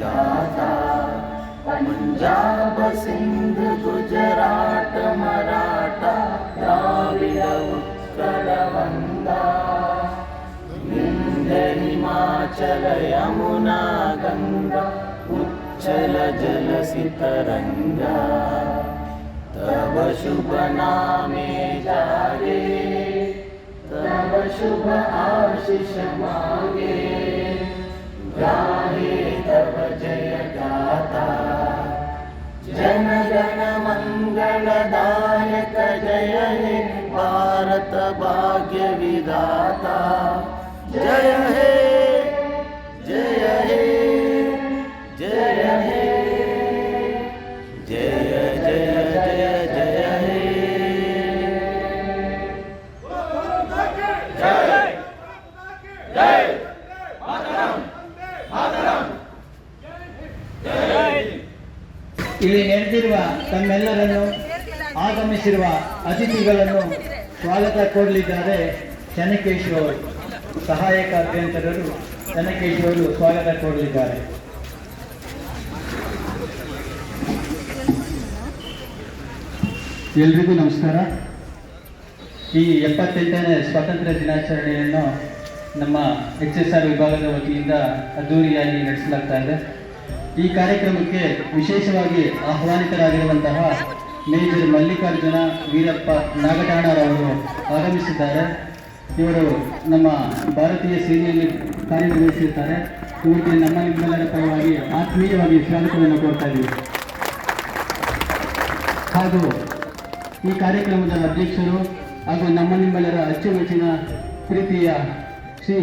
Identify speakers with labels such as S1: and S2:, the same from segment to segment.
S1: गाता पंजाब सिंध गुजरात मराठा द्राविड उत्कल वंगा विंध्य हिमाचल यमुना गंगा उच्चल जलसि तरंगा तब शुभ नामे जागे तब शुभ आशीष मांगे गाहे तब जय गाथा जन गण मंगलदायक जय हे भारत भाग्य विधाता जय हे जय हे जय हे जय जय जय जय हे जय जय
S2: ಇಲ್ಲಿ ನೆರೆದಿರುವ ತಮ್ಮೆಲ್ಲರನ್ನು ಆಗಮಿಸಿರುವ ಅತಿಥಿಗಳನ್ನು ಸ್ವಾಗತ ಕೋರಲಿದ್ದಾರೆ ಚೆನ್ನಕೇಶ್ ಅವರು. ಸಹಾಯಕ ಅಭಿಯಂತರರು ಚೆನ್ನಕೇಶ್ ಅವರು ಸ್ವಾಗತ ಕೋರಲಿದ್ದಾರೆ. ಎಲ್ರಿಗೂ ನಮಸ್ಕಾರ. ಈ 78ನೇ ಸ್ವಾತಂತ್ರ್ಯ ದಿನಾಚರಣೆಯನ್ನು ನಮ್ಮ HSR ವಿಭಾಗದ ವತಿಯಿಂದ ಅದ್ದೂರಿಯಾಗಿ ನಡೆಸಲಾಗ್ತಾ ಇದೆ. ಈ ಕಾರ್ಯಕ್ರಮಕ್ಕೆ ವಿಶೇಷವಾಗಿ ಆಹ್ವಾನಿತರಾಗಿರುವಂತಹ ಮೇಜರ್ ಮಲ್ಲಿಕಾರ್ಜುನ ವೀರಪ್ಪ ನಾಗಠಾಣರವರು ಆಗಮಿಸಿದ್ದಾರೆ. ಇವರು ನಮ್ಮ ಭಾರತೀಯ ಸೇನೆಯಲ್ಲಿ ಕಾರ್ಯನಿರ್ವಹಿಸಿರ್ತಾರೆ. ಇವರಿಗೆ ನಮ್ಮ ನಿಮ್ಮೆಲ್ಲರ ಪರವಾಗಿ ಆತ್ಮೀಯವಾಗಿ ಸ್ವಾಗತವನ್ನು ಕೋರ್ತಾ ಇದ್ದೀವಿ. ಹಾಗೂ ಈ ಕಾರ್ಯಕ್ರಮದ ಅಧ್ಯಕ್ಷರು ಹಾಗೂ ನಮ್ಮ ನಿಮ್ಮೆಲ್ಲರ ಅಚ್ಚುಮೆಚ್ಚಿನ ಪ್ರೀತಿಯ ಶ್ರೀ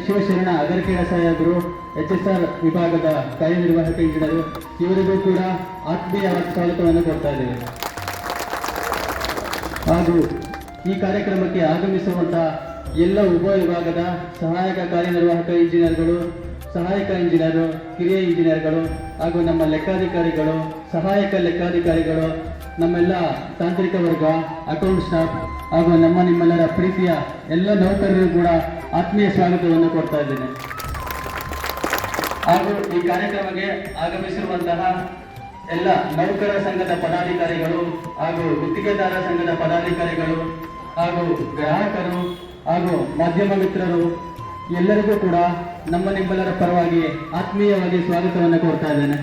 S2: ಶಿವಶರಣ ಅಗರ್ಕೆರೆ ಸಾಹೇಬರು HSR ವಿಭಾಗದ ಕಾರ್ಯನಿರ್ವಾಹಕ ಇಂಜಿನಿಯರು, ಇವರಿಗೂ ಕೂಡ ಆತ್ಮೀಯವಾದ ಸ್ವಾಗತವನ್ನು ಕೊಡ್ತಾ ಇದ್ದೇವೆ. ಹಾಗೂ ಈ ಕಾರ್ಯಕ್ರಮಕ್ಕೆ ಆಗಮಿಸುವಂತಹ ಎಲ್ಲ ಉಪವಿಭಾಗದ ಸಹಾಯಕ ಕಾರ್ಯನಿರ್ವಾಹಕ ಇಂಜಿನಿಯರ್ಗಳು, ಸಹಾಯಕ ಇಂಜಿನಿಯರು, ಕಿರಿಯ ಇಂಜಿನಿಯರ್ಗಳು ಹಾಗೂ ನಮ್ಮ ಲೆಕ್ಕಾಧಿಕಾರಿಗಳು, ಸಹಾಯಕ ಲೆಕ್ಕಾಧಿಕಾರಿಗಳು, ನಮ್ಮೆಲ್ಲ ತಾಂತ್ರಿಕ ವರ್ಗ, ಅಕೌಂಟ್ ಸ್ಟಾಫ್ ಹಾಗೂ ನಮ್ಮ ನಿಮ್ಮೆಲ್ಲರ ಪ್ರೀತಿಯ ಎಲ್ಲ ನೌಕರರು ಕೂಡ ಆತ್ಮೀಯ ಸ್ವಾಗತವನ್ನು ಕೊಡ್ತಾ ಇದ್ದೇನೆ. ಹಾಗೂ ಈ ಕಾರ್ಯಕ್ರಮಕ್ಕೆ ಆಗಮಿಸಿರುವಂತಹ ಎಲ್ಲ ನೌಕರ ಸಂಘದ ಪದಾಧಿಕಾರಿಗಳು ಹಾಗೂ ಗುತ್ತಿಗೆದಾರ ಸಂಘದ ಪದಾಧಿಕಾರಿಗಳು ಹಾಗೂ ಗ್ರಾಹಕರು ಹಾಗೂ ಮಾಧ್ಯಮ ಮಿತ್ರರು ಎಲ್ಲರಿಗೂ ಕೂಡ ನಮ್ಮ ನಿಮ್ಮೆಲ್ಲರ ಪರವಾಗಿ ಆತ್ಮೀಯವಾಗಿ ಸ್ವಾಗತವನ್ನು ಕೋರ್ತಾ ಇದ್ದೇನೆ.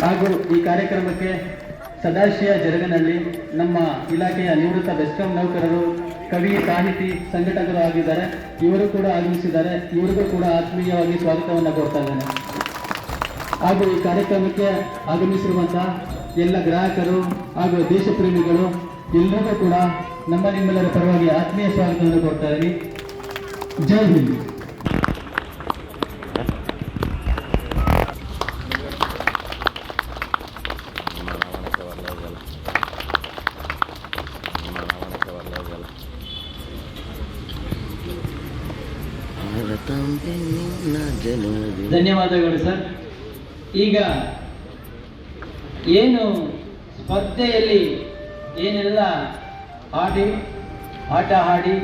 S2: ಹಾಗೂ ಈ ಕಾರ್ಯಕ್ರಮಕ್ಕೆ ಸದಾಶಿವ ಜರಗನಹಳ್ಳಿ ನಮ್ಮ ಇಲಾಖೆಯ ನಿವೃತ್ತ ಬೆಸ್ಕಾಂ ನೌಕರರು, ಕವಿ, ಸಾಹಿತಿ, ಸಂಘಟಕರು ಆಗಿದ್ದಾರೆ. ಇವರು ಕೂಡ ಆಗಮಿಸಿದ್ದಾರೆ. ಇವರಿಗೂ ಕೂಡ ಆತ್ಮೀಯವಾಗಿ ಸ್ವಾಗತವನ್ನು ಕೋರ್ತಾ ಇದ್ದೇನೆ. ಹಾಗೂ ಈ ಕಾರ್ಯಕ್ರಮಕ್ಕೆ ಆಗಮಿಸಿರುವಂತಹ ಎಲ್ಲ ಗ್ರಾಹಕರು ಹಾಗೂ ದೇಶ ಪ್ರೇಮಿಗಳು ಎಲ್ಲರಿಗೂ ಕೂಡ ನಮ್ಮ ನಿಮ್ಮೆಲ್ಲರ ಪರವಾಗಿ ಆತ್ಮೀಯ ಸ್ವಾಗತವನ್ನು ಕೋರ್ತಾ ಇದ್ದೀನಿ. ಜೈ ಹಿಂದ್. ಧನ್ಯವಾದಗಳು ಸರ್. ಈಗ ಏನು ಸ್ಪರ್ಧೆಯಲ್ಲಿ ಏನೆಲ್ಲ ಆಟ ಆಡಿ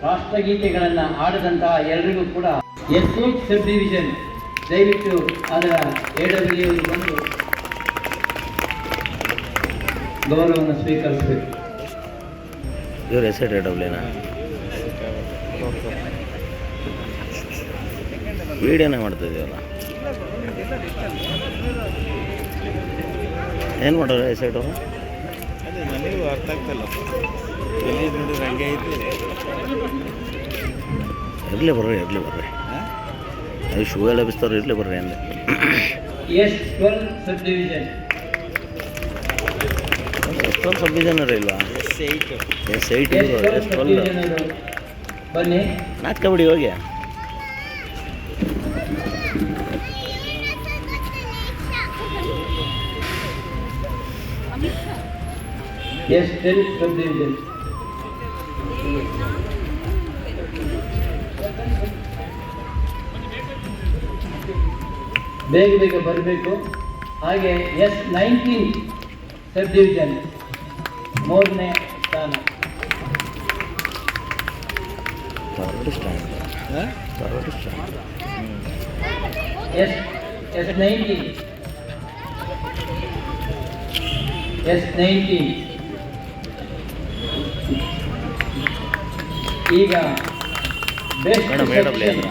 S2: ರಾಷ್ಟ್ರಗೀತೆಗಳನ್ನು ಆಡಿದಂತಹ ಎಲ್ಲರಿಗೂ ಕೂಡ ಎಸ್ಟೇಟ್ ಸಬ್ ಡಿವಿಷನ್ ದಯವಿಟ್ಟು ಅದರ AW ಬಂದು ಗೌರವವನ್ನು ಸ್ವೀಕರಿಸಬೇಕು.
S1: ಇವರು ಎಸ್ಟೇಟ್ AWನ ವಿಡಿಯೋನ ಮಾಡ್ತಾ ಇದೀವಲ್ಲ, ಏನು ಮಾಡೋರು ಎಸ್ಟೇಟು?
S3: ಅದೇ ನನಗೂ ಅರ್ಥ ಆಗ್ತಾಯಿಲ್ಲ. ನೋಡಿದ್ರೆ ಹಂಗೆ ಐತಿ.
S1: ಇರಲಿ ಬರ್ರಿ ಅದು ಶೂ ಎಲ್ಲ ಬಿಸ್ತಾರ, ಇರಲಿ ಬರ್ರಿ ಅಂದೆ.
S2: S12 sub division
S1: sub division ಇಲ್ವಾ? S8
S2: ಬನ್ನಿ.
S1: ನಾಲ್ಕು ಕಬಡ್ಡಿ ಹೋಗಿ
S2: S10 ಸಬ್ ಡಿವಿಷನ್. ಬೇಗ ಬರಬೇಕು. ಹಾಗೆ S19 ಸಬ್ ಡಿವಿಷನ್ 3ನೇ ಸ್ಥಾನ. S19. ಈಗ ಬೆಸ್ಟ್
S1: ಮೇಡಮ್ ಎ ಡಬ್ಲ್ಯೂ ಅಂದ್ರೆ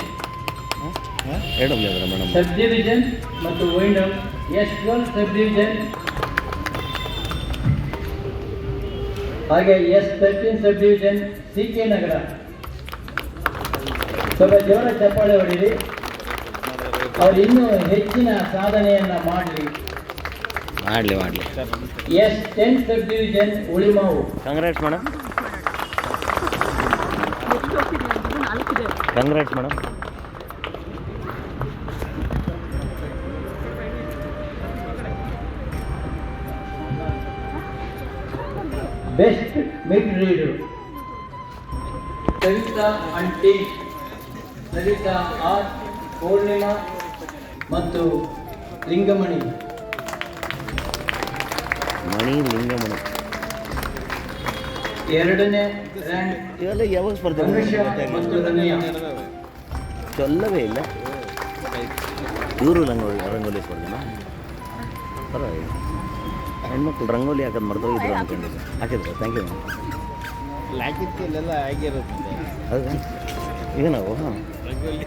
S1: ಎ ಡಬ್ಲ್ಯೂ ಅಂದ್ರೆ ಮೇಡಮ್
S2: ಸಬ್ ಡಿವಿಷನ್ ಮತ್ತು wind up S12 sub division, ಹಾಗೆ S13 ಸಬ್ ಡಿವಿಷನ್ CK ನಗರ. ಸ್ವಲ್ಪ ಜೋರ ಚಪ್ಪಾಳೆ ಹೊಡೀರಿ, ಅವ್ರು ಇನ್ನೂ ಹೆಚ್ಚಿನ ಸಾಧನೆಯನ್ನ ಮಾಡಲಿ.
S1: ಮಾಡಲಿ
S2: S10 subdivision Ulimavu.
S1: Congrats madam, congrats madam.
S2: Best meter reader Savitha and team, Savitha R, Poornima ಮತ್ತು ಲಿಂಗಮಣಿ.
S1: ಲಿಂಗಮಣಿ
S2: ಎರಡನೇ ರ್ಯಾಂಕ್
S1: ಇವೆಲ್ಲ ಯಾವಾಗ ಸ್ಪರ್ಧೆ
S2: ಅನುಷಾ ಮತ್ತು ರಮ್ಯಾ.
S1: ಚೊಲ್ಲವೇ ಇಲ್ಲ ಇವರು ರಂಗೋಲಿ ಸ್ಪರ್ಧೆನಾ? ಪರವಾಗಿಲ್ಲ, ಹೆಣ್ಮಕ್ಳು ರಂಗೋಲಿ ಹಾಕೋದು ಮರ್ತೋಗಿದ್ರು ಅಂದ್ಕೊಂಡಿದ್ದೆ. ಹಾಕಿದ್ರು, ಥ್ಯಾಂಕ್ ಯು ಮ್ಯಾಮ್.
S3: ಹಾಕಿತ್ತು ಇಲ್ಲೆಲ್ಲ ಆಗಿರುತ್ತೆ
S1: ಹೌದಾ? ಈಗ ನಾವು
S3: ರಂಗೋಲಿ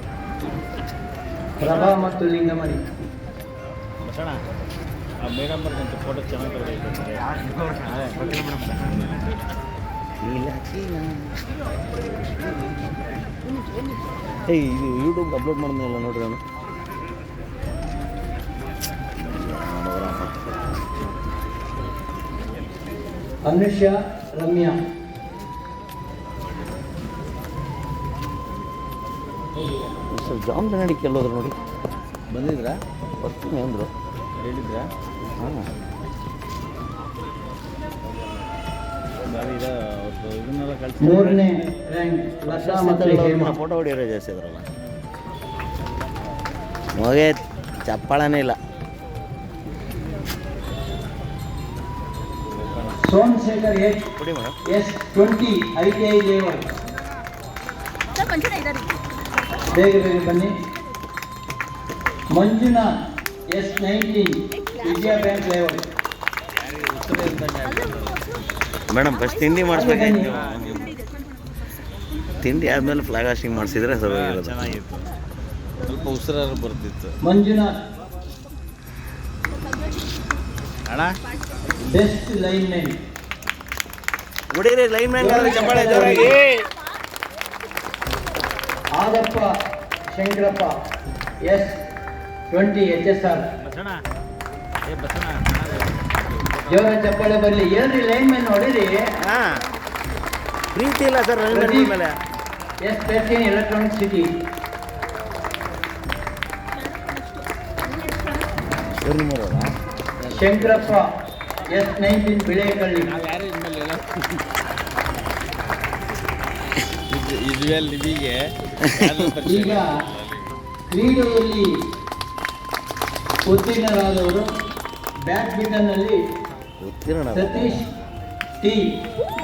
S2: ಪ್ರಭಾ ಮತ್ತು ಲಿಂಗಮಣಿ.
S3: ಬಸಣ ಆ ಮೇಡಮ್ ಬರ್ದಂತೆ ಫೋಟೋ ಚೆನ್ನಾಗಿ ತಗೊಂಡಿದ್ದಾರೆ.
S1: ಏಯ್ ಇದು ಯೂಟ್ಯೂಬ್ಗೆ ಅಪ್ಲೋಡ್ ಮಾಡಿದ್ನಲ್ಲ ನೋಡ್ರಿ ನಾನು.
S2: ಅನುಷಾ ರಮ್ಯಾ.
S1: ಸರ್ ಜಾಮ್ ಕನ್ನಡಿ ಕೇಳೋದ್ರು ನೋಡಿ.
S3: ಬಂದಿದ್ರಾ?
S1: ಬರ್ತೀನಿ ಅಂದರು,
S3: ಹೇಳಿದ್ರಾ?
S1: ಹಾಂ.
S3: ಇದು ಇದನ್ನೆಲ್ಲ ಕಳಿಸಿ.
S2: ಮೂರನೇ ರ್ಯಾಂಕ್ ಲತಾ ಮತ್ತು ಹೇಮಾ.
S1: ಫೋಟೋ ಹೊಡಿಯೋರೇ ಜಾಸ್ತಿ ಇದ್ರಲ್ಲ. ಹೋಗೇ ಚಪ್ಪಾಳನೇ ಇಲ್ಲ.
S2: ಸೋಮಶೇಖರ್ ಎಚ್,
S1: ಕೊಡಿ ಮೇಡಮ್.
S2: S20 ITI layout. ಬೇಗ ಬನ್ನಿ. ಮಂಜುನಾಥ್ S19 ವಿಜಯ ಬ್ಯಾಂಕ್ ಲೇಔಟ್.
S1: ಮೇಡಮ್ ಫಸ್ಟ್ ತಿಂಡಿ ಮಾಡಿಸ್ಬೇಕಾಯ್ತು. ತಿಂಡಿ ಆದಮೇಲೆ ಫ್ಲಾಗ್ ಹಾಸ್ಟಿಂಗ್ ಮಾಡಿಸಿದ್ರೆ ಸರಿಯಾಗಿರೋದು.
S3: ಚೆನ್ನಾಗಿತ್ತು, ಸ್ವಲ್ಪ ಉಸಿರಾರು ಬರ್ತಿತ್ತು.
S2: ಮಂಜುನಾಥ್
S3: ಅಣ್ಣ
S2: ಬೆಸ್ಟ್ ಲೈನ್ ಮ್ಯಾನ್.
S1: ಹುಡುಗರಿ ಲೈನ್ ಮ್ಯಾನ್ ಚಪ್ಪಾಳೆ ಜೋರಾಗಿ.
S2: ಆದಪ್ಪ ಶಂಕರಪ್ಪ S20 HSR.
S3: ಬಸಣ ಏ ಬಸಣ
S2: ಜೋರ ಚಪ್ಪಾಳೆ ಬರಲಿ. ಏನ್ರಿ ಲೈನ್ ಮ್ಯಾನ್ ನೋಡಿರಿ.
S1: ಹಾಂ, ಪ್ರೀತಿ ಇಲ್ಲ ಸರ್ ಲೈನ್ ಮ್ಯಾನ್ ಮೇಲೆ.
S2: S13 electronic city. Shankarappa S19 Bilekahalli.
S3: ನಾವು ಯಾರು ಇನ್ಮೇಲೆ ಎಲ್ಲ ಇದುವೆಲ್ ನಿಮಗೆ
S2: ಈಗ ಕ್ರೀಡೆಯಲ್ಲಿ ಉತ್ತೀರ್ಣರಾದವರು ಬ್ಯಾಡ್ಮಿಂಟನ್ನಲ್ಲಿ
S1: ಉತ್ತೀರ್ಣ
S2: Satish T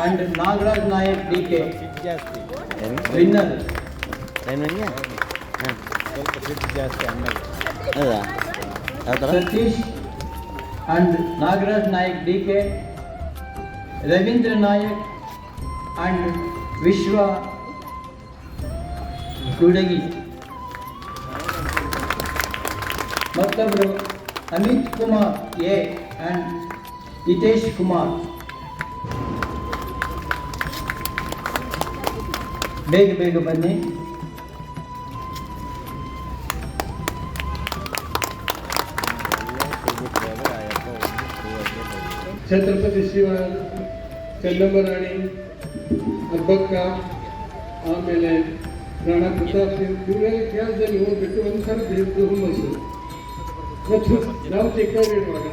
S2: and Nagaraj Nayak DK
S3: ಜಾಸ್ತಿ,
S2: ವಿನ್ನರ್.
S1: ಲೈನ್ ಮ್ಯಾನ್ಗೆ ಹಾಂ,
S3: ಸ್ವಲ್ಪ ಸಿಟ್ಟು ಜಾಸ್ತಿ ಅಣ್ಣಗೆ.
S1: ಹೌದಾ? ಯಾವ ಥರ?
S2: Satish and Nagaraj Nayak DK, Ravindra Nayak and Vishwa Gudagi. ಮತ್ತೊಬ್ಬರು ಅಮಿತ್ ಕುಮಾರ್ ಎ ಅಂಡ್ ಹಿತೇಶ್ ಕುಮಾರ್. ಬೇಗ ಬನ್ನಿ.
S4: ಛತ್ರಪತಿ ಶಿವಾಜ, ಚೆನ್ನಮ್ಮರಾಣಿ, ಹಬ್ಬಕ್ಕ, ಆಮೇಲೆ ರಾಣಾ ಪ್ರತಾಪ್ ಸಿಂಗ್, ಇವರೆಲ್ಲ ಇತಿಹಾಸದಲ್ಲಿ ಹೋಗ್ಬಿಟ್ಟು ಒಂದ್ಸಲ ದೇವ್ರದ್ದು ಹುಮ್ಮಸ್ಸು. ಮತ್ತು ನಾವು ಚಿಕ್ಕವರಿರುವಾಗ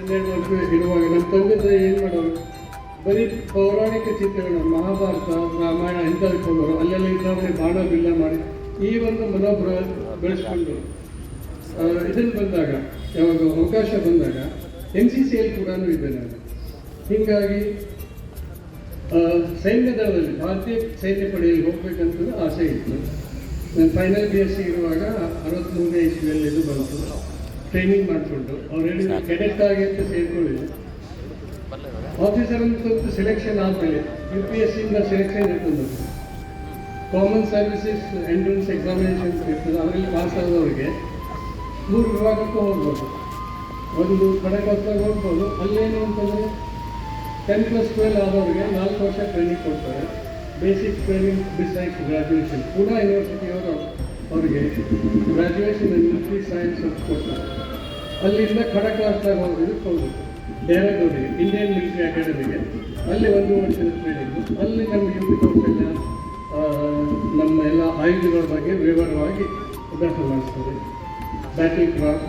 S4: ಅಂದರೆ 12 ವರ್ಷ ಇರುವಾಗ ನಮ್ಮ ತಂದೆ ತಾಯಿ ಏನು ಮಾಡೋರು, ಬರೀ ಪೌರಾಣಿಕ ಚಿತ್ರಗಳು, ಮಹಾಭಾರತ, ರಾಮಾಯಣ ಇಂಥದ್ದು ಕೊಂಡವರು ಅಲ್ಲೆಲ್ಲ ಇದ್ದಾವೆ, ಬಾಣ ಬಿಲ್ಲ ಮಾಡಿ ಈ ಒಂದು ಮನೋಭಾವ ಬೆಳೆಸ್ಕೊಂಡು ಇದನ್ನು ಬಂದಾಗ, ಯಾವಾಗ ಅವಕಾಶ ಬಂದಾಗ NCCಯಲ್ಲಿ ಕೂಡ ಇದ್ದೆ ನಾನು. ಹೀಗಾಗಿ ಸೈನ್ಯ ದಳದಲ್ಲಿ, ಭಾರತೀಯ ಸೈನ್ಯ ಪಡೆಯಲ್ಲಿ ಹೋಗ್ಬೇಕಂತ ಆಸೆ ಇತ್ತು. ನಾನು ಫೈನಲ್ BSc ಇರುವಾಗ 63ನೇ ಇಸ್ವಿಯಲ್ಲಿ ಇದು ಬಂತು. ಟ್ರೈನಿಂಗ್ ಮಾಡಿಕೊಂಡು ಅವ್ರು ಹೇಳಿದ್ರು ಕೆಡೆಟ್ ಆಗಿ ಅಂತ ಸೇರ್ಕೊಳ್ಳಿಲ್ಲ. ಆಫೀಸರ್ ಅಂತ ಸೆಲೆಕ್ಷನ್ ಆದಮೇಲೆ UPSC ಇಂದ ಸೆಲೆಕ್ಷನ್ ಇರ್ತದೆ, ಕಾಮನ್ ಸರ್ವಿಸಸ್ ಎಂಟ್ರೆನ್ಸ್ ಎಕ್ಸಾಮಿನೇಷನ್ಸ್ ಇರ್ತದೆ. ಅದರಲ್ಲಿ ಪಾಸ್ ಆದವರಿಗೆ 3 ವಿಭಾಗಕ್ಕೂ ಹೋಗ್ಬೋದು. ಒಂದು ಖಡಕ್ವಾಸ್ಲಾಗ ಹೋಗ್ಬೋದು. ಅಲ್ಲೇನು ಅಂತಂದರೆ 10+12 ಆದವರಿಗೆ 4 ವರ್ಷ ಟ್ರೈನಿಂಗ್ ಕೊಡ್ತಾರೆ. Basic training besides graduation Poona ಯೂನಿವರ್ಸಿಟಿಯವರು ಅವರಿಗೆ ಗ್ರ್ಯಾಜುಯೇಷನ್ ಇನ್ ಮಿಲಿಟರಿ ಸೈನ್ಸ್ ಕೊಡ್ತಾರೆ. ಅಲ್ಲಿಂದ ಖಡಕ್ವಾಸ್ಲಾಗ ಹೋಗೋದಕ್ಕೆ ಹೋಗ್ಬೇಕು ದೇಹರಾದೂರಿಗೆ, ಇಂಡಿಯನ್ ಮಿಲಿಟರಿ ಅಕಾಡೆಮಿಗೆ. ಅಲ್ಲಿ 1 ವರ್ಷದ ಟ್ರೈನಿಂಗು. ಅಲ್ಲಿ ನಮಗೆ UP ಕೌಶಲ್ಯ, ನಮ್ಮ ಎಲ್ಲ ಆಯುಧಗಳ ಬಗ್ಗೆ ವಿವರವಾಗಿ ಅಭ್ಯಾಸ ಮಾಡಿಸ್ತಾರೆ. ಬ್ಯಾಟಲ್ ಕ್ರಾಫ್ಟ್,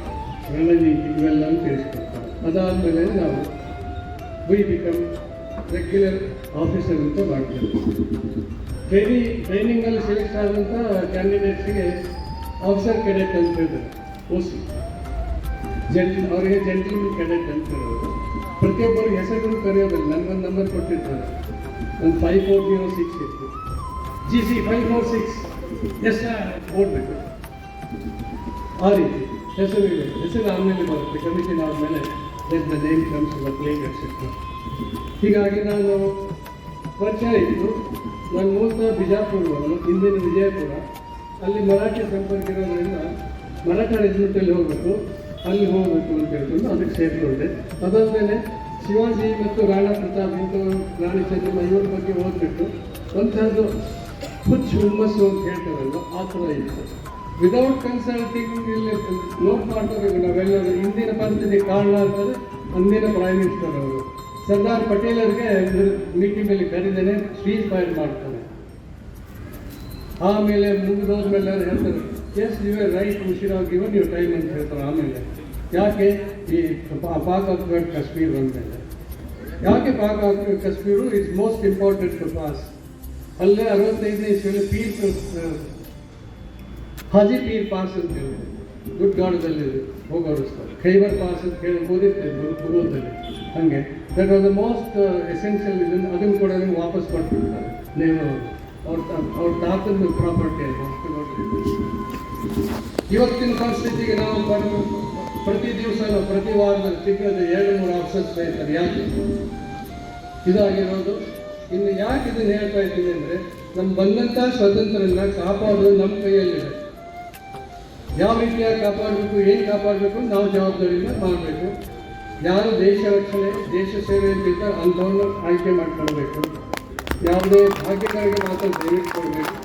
S4: ರಣನೀತಿ ಇವೆಲ್ಲವೂ ತಿಳಿಸ್ಕೊಡ್ತಾರೆ. ಅದಾದಮೇಲೆ ನಾವು ವಿ ಬಿಕಮ್ ರೆಗ್ಯುಲರ್ ಆಫೀಸರ್ ಅಂತ ಮಾಡ್ತೀವಿ. ಟ್ರೈನಿಂಗಲ್ಲಿ ಸೆಲೆಕ್ಟ್ ಆದಂಥ ಕ್ಯಾಂಡಿಡೇಟ್ಸ್ಗೆ ಆಫೀಸರ್ ಕೆಡೆಟ್ ಅಂತ ಹೇಳ್ತಾರೆ, OC. ಅವರಿಗೆ ಜೆಂಟಲ್ಮನ್ ಕೆಡೆಟ್ ಅಂತ ಹೇಳೋದು. ಪ್ರತಿಯೊಬ್ಬರಿಗೆ ಹೆಸರುಗಳು ಕರೆಯೋದಿಲ್ಲ, ನನಗೊಂದು ನಂಬರ್ ಕೊಟ್ಟಿರ್ತಾರೆ. ಒಂದು 5406 ಇತ್ತು, GC 546 ಓಡಬೇಕು. ಆ ರೀತಿ ಹೆಸರು ಆದಮೇಲೆ ಬರುತ್ತೆ, ಕಮಿಷನ್ ಆದಮೇಲೆ the name comes the plate etcetera. ಹೀಗಾಗಿ ನಾನು ಪರಿಚಯ ಇತ್ತು. ನಾನು ಮೂಲತಃ ಬಿಜಾಪುರದವನು, ಹಿಂದಿನ ವಿಜಯಪುರ. ಅಲ್ಲಿ ಮರಾಠಿ ಸಂಪರ್ಕ ಇರೋದ್ರಿಂದ ಮರಾಠ ರೆಜಿಮೆಂಟಲ್ಲಿ ಹೋಗಬೇಕು, ಅಲ್ಲಿ ಹೋಗಬೇಕು ಅಂತ ಹೇಳ್ಕೊಂಡು ಅದಕ್ಕೆ ಸೇರಿಕೊಂಡೆ. ಅದಾದಮೇಲೆ ಶಿವಾಜಿ ಮತ್ತು ರಾಣಾ ಪ್ರತಾಪ್ ಇಂಥವ್ರು, ರಾಣಿ ಚೆನ್ನಮ್ಮ ಇವ್ರ ಬಗ್ಗೆ ಓದ್ಬಿಟ್ಟು ಒಂಥರದ್ದು ಹುಚ್ಚು ಹುಮ್ಮಸ್ಸು ಅಂತ ಹೇಳ್ತಾರಲ್ಲ, ಆ ಥರ ಇತ್ತು. ವಿದೌಟ್ ಕನ್ಸಲ್ಟಿಂಗ್ ಇಲ್ಲಿ ನೋಟ್ ಮಾಡ್ಕೋಬೇಕು ನಾವೆಲ್ಲರೂ. ಹಿಂದಿನ ಪರಿಸ್ಥಿತಿ ಕಾರಣ ಅಂತಂದರೆ ಅಂದಿನ ಪ್ರೈಮ್ ಮಿನಿಸ್ಟರ್ ಅವರು ಸರ್ದಾರ್ ಪಟೇಲರಿಗೆ ಮೀಟಿಂಗಲ್ಲಿ ಕರೆದೇನೆ ಸ್ಪೀಚ್ ಫೈಲ್ ಮಾಡ್ತಾರೆ. ಆಮೇಲೆ ಮುಗಿದೋದ್ಮೇಲೆ ಅವ್ರು ಹೇಳ್ತಾರೆ, yes you are right, we should have given you time ಅಂತ ಹೇಳ್ತಾರೆ. ಆಮೇಲೆ ಯಾಕೆ ಈ ಪಾಕ್ ಆಫ್ ಕಾಶ್ಮೀರ್ ಬಂದಮೇಲೆ ಯಾಕೆ Pak of Kashmir is most important to pass. ಅಲ್ಲೇ 65ನೇ ಇಸ್ವಿಯಲ್ಲಿ ಹಾಜಿ ಪೀರ್ ಪಾಸ್ ಅಂತ ಹೇಳಿದೆ, ಗುಡ್ಗಾಡದಲ್ಲಿ ಹೋಗೋಡಿಸ್ತಾರೆ. ಖೈಬರ್ ಪಾಸ್ ಅಂತ ಹೇಳಿ ಓದಿರ್ತೇವೆ ಗುರುದಲ್ಲಿ. ಹಾಗೆ that was the most essential. ಅದನ್ನು ಕೂಡ ವಾಪಸ್ ಕೊಟ್ಬಿಡ್ತಾರೆ ನೆಹರು ಅವ್ರ ತಾತನ ಪ್ರಾಪರ್ಟಿ ಅಂತ. ಇವತ್ತಿನ ಪರಿಸ್ಥಿತಿಗೆ ನಾವು ಪ್ರತಿ ದಿವಸ ಪ್ರತಿ ವಾರದಲ್ಲಿ ಸಿಕ್ಕದ 2-3 ಆಫೀಸರ್ಸ್ ಇರ್ತಾರೆ. ಯಾಕೆ ಇದಾಗಿರೋದು? ಇನ್ನು ಯಾಕೆ ಇದನ್ನು ಹೇಳ್ತಾ ಇದ್ದೀನಿ ಅಂದರೆ, ನಮ್ಮ ಬಂದಂಥ ಸ್ವಾತಂತ್ರ್ಯನ ಕಾಪಾಡೋದು ನಮ್ಮ ಕೈಯಲ್ಲಿದೆ. ಯಾವ ರೀತಿಯಾಗಿ ಕಾಪಾಡಬೇಕು, ಏನು ಕಾಪಾಡಬೇಕು ನಾವು ಜವಾಬ್ದಾರಿಯಿಂದ ಮಾಡಬೇಕು. ಯಾರು ದೇಶ ರಕ್ಷಣೆ, ದೇಶ ಸೇವೆ ಅಂತ ಇರ್ತಾರೆ ಅಂಥವ್ರನ್ನ ಆಯ್ಕೆ ಮಾಡ್ಕೊಳ್ಬೇಕು. ಯಾವುದೇ ಭಾಗ್ಯಗಳಿಗೆ ಮಾತ್ರ ದಯವಿಟ್ಟು ಕೊಡಬೇಕು.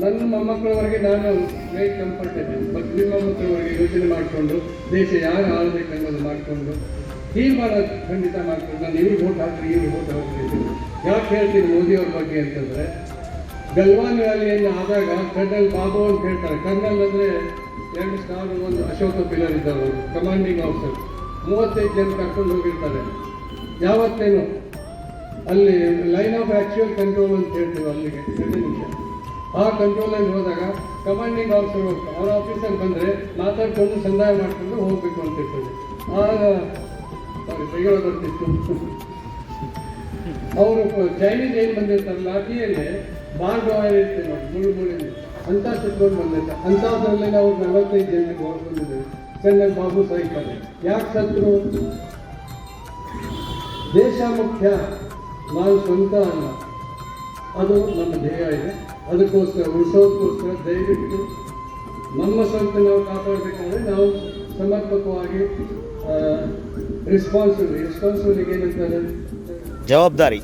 S4: ನನ್ನ ಮೊಮ್ಮಕ್ಕಳವರೆಗೆ ನಾನು ವೇಟ್ ಕಂಫರ್ಟೇಬಲ್, ಬಟ್ ನಿಮ್ಮ ಮೊಮ್ಮಕ್ಕಳವರೆಗೆ ಯೋಚನೆ ಮಾಡಿಕೊಂಡು ದೇಶ ಯಾರು ಆಳಬೇಕು ಅನ್ನೋದು ಮಾಡಿಕೊಂಡು ಹೀಗೆ ಮಾಡೋದು ಖಂಡಿತ ಮಾಡಿಕೊಂಡು ನಾನು ಇವ್ರಿಗೆ ವೋಟ್ ಹಾಕ್ರಿ, ಇವ್ರಿಗೆ ವೋಟ್ ಹಾಕ್ರಿ. ಯಾಕೆ ಹೇಳ್ತೀನಿ ಮೋದಿಯವ್ರ ಬಗ್ಗೆ ಅಂತಂದರೆ, ಗಲ್ವಾನ್ ವ್ಯಾಲಿಯನ್ನು ಆದಾಗ ಕರ್ನಲ್ ಬಾಬು ಅಂತ ಹೇಳ್ತಾರೆ. ಕರ್ನಲ್ ಅಂದರೆ 2 ಸ್ಟಾರ್, ಒಂದು ಅಶೋಕ ಪಿಲ್ಲರ್ ಇದ್ದವರು, ಕಮಾಂಡಿಂಗ್ ಆಫೀಸರ್. 35 ಜನ ಕರ್ಕೊಂಡು ಹೋಗಿರ್ತಾರೆ. ಯಾವತ್ತೇನು ಅಲ್ಲಿ ಲೈನ್ ಆಫ್ ಆ್ಯಕ್ಚುಯಲ್ ಕಂಟ್ರೋಲ್ ಅಂತ ಹೇಳ್ತೀವಿ, ಅಲ್ಲಿಗೆ 2 ನಿಮಿಷ. ಆ ಕಂಟ್ರೋಲಲ್ಲಿ ಹೋದಾಗ ಕಮಾಂಡಿಂಗ್ ಆಫೀಸರ್ ಹೋಗ್ತಾರೆ. ಅವ್ರ ಆಫೀಸಲ್ಲಿ ಬಂದರೆ ಮಾತಾಡ್ಕೊಂಡು ಸಂದಾಯ ಮಾಡಿಕೊಂಡು ಹೋಗಬೇಕು ಅಂತ ಇರ್ತದೆ. ಆಗ ಕೈಗಳ ಬರ್ತಿತ್ತು. ಅವರು ಚೈನೀಸ್ ಏನು ಬಂದಿರ್ತಾರೆ, ಲಾಠಿಯಲ್ಲೇ ಬಾರ್ಡ್ ಆಯಿಲ್ ಇರ್ತದೆ ನೋಡಿ, ಮುಳ್ಳಿಂದ ಅಂಥ ಸುಟ್ಕೊಂಡು ಬಂದಿರ್ತಾರೆ. ಅಂಥದ್ರಲ್ಲಿ ನಾವು 45 ಜನರಿಗೆ ಹೊರಬಂದಿದ್ದೇವೆ. ಕರ್ನಲ್ ಬಾಬು ಸಾಯ್ತಾರೆ. ಯಾಕೆ ಸತ್ರು? ದೇಶ ಮುಖ್ಯ, ನಾವು ಸ್ವಂತ ಅಲ್ಲ. ಅದು ನಮ್ಮ ಧ್ಯೇಯ ಇದೆ. ಅದಕ್ಕೋಸ್ಕರ ಉಳಿಸೋದಕ್ಕೋಸ್ಕರ ದಯವಿಟ್ಟು ನಮ್ಮ ಸ್ವಂತ ನಾವು ಕಾಪಾಡಬೇಕಾದ್ರೆ ನಾವು ಸಮರ್ಪಕವಾಗಿ ರೆಸ್ಪಾನ್ಸಿಬಿಲಿಟಿ ಏನಂತಾರೆ,
S1: ಜವಾಬ್ದಾರಿ,